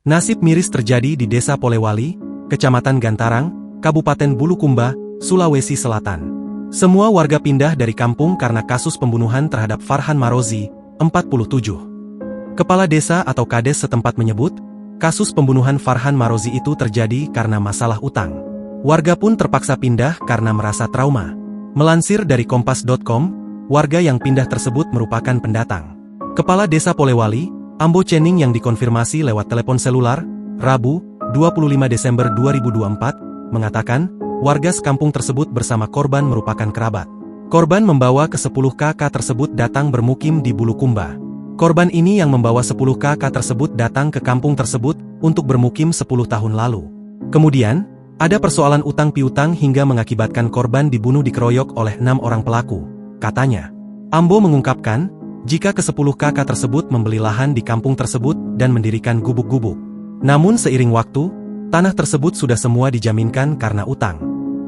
Nasib miris terjadi di Desa Polewali, Kecamatan Gantarang, Kabupaten Bulukumba, Sulawesi Selatan. Semua warga pindah dari kampung karena kasus pembunuhan terhadap Farhan Marozi, 47. Kepala desa atau kades setempat menyebut, kasus pembunuhan Farhan Marozi itu terjadi karena masalah utang. Warga pun terpaksa pindah karena merasa trauma. Melansir dari kompas.com, warga yang pindah tersebut merupakan pendatang. Kepala Desa Polewali, Ambo Cening yang dikonfirmasi lewat telepon selular, Rabu, 25 Desember 2024, mengatakan, warga sekampung tersebut bersama korban merupakan kerabat. Korban membawa ke-10 kakak tersebut datang bermukim di Bulukumba. Korban ini yang membawa 10 kakak tersebut datang ke kampung tersebut untuk bermukim 10 tahun lalu. Kemudian, ada persoalan utang piutang hingga mengakibatkan korban dibunuh dikeroyok oleh 6 orang pelaku, katanya. Ambo mengungkapkan, jika ke-10 kakak tersebut membeli lahan di kampung tersebut dan mendirikan gubuk-gubuk. Namun seiring waktu, tanah tersebut sudah semua dijaminkan karena utang.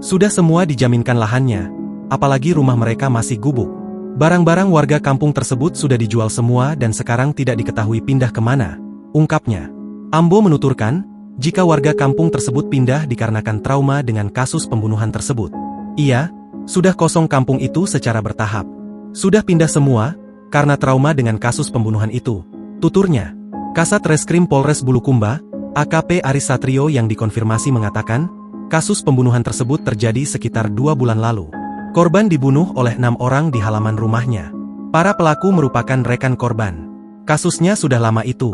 Sudah semua dijaminkan lahannya, apalagi rumah mereka masih gubuk. Barang-barang warga kampung tersebut sudah dijual semua dan sekarang tidak diketahui pindah kemana, ungkapnya. Ambo menuturkan, jika warga kampung tersebut pindah dikarenakan trauma dengan kasus pembunuhan tersebut. Ia, sudah kosong kampung itu secara bertahap. Sudah pindah semua, karena trauma dengan kasus pembunuhan itu, tuturnya. Kasat Reskrim Polres Bulukumba, AKP Aris Satrio yang dikonfirmasi mengatakan, kasus pembunuhan tersebut terjadi sekitar 2 bulan lalu. Korban dibunuh oleh 6 orang di halaman rumahnya. Para pelaku merupakan rekan korban. Kasusnya sudah lama itu.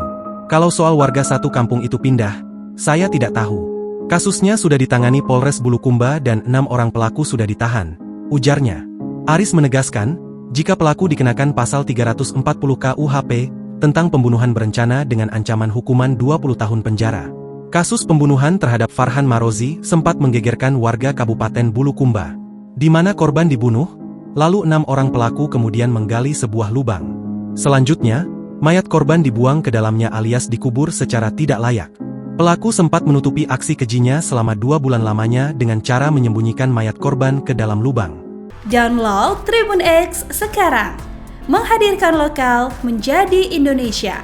Kalau soal warga satu kampung itu pindah, saya tidak tahu. Kasusnya sudah ditangani Polres Bulukumba dan 6 orang pelaku sudah ditahan, ujarnya. Aris menegaskan, jika pelaku dikenakan pasal 340 KUHP tentang pembunuhan berencana dengan ancaman hukuman 20 tahun penjara. Kasus pembunuhan terhadap Farhan Marozi sempat menggegerkan warga Kabupaten Bulukumba, di mana korban dibunuh, lalu 6 orang pelaku kemudian menggali sebuah lubang. Selanjutnya, mayat korban dibuang ke dalamnya alias dikubur secara tidak layak. Pelaku sempat menutupi aksi kejinya selama 2 bulan lamanya dengan cara menyembunyikan mayat korban ke dalam lubang. Download Tribun X sekarang, menghadirkan lokal menjadi Indonesia.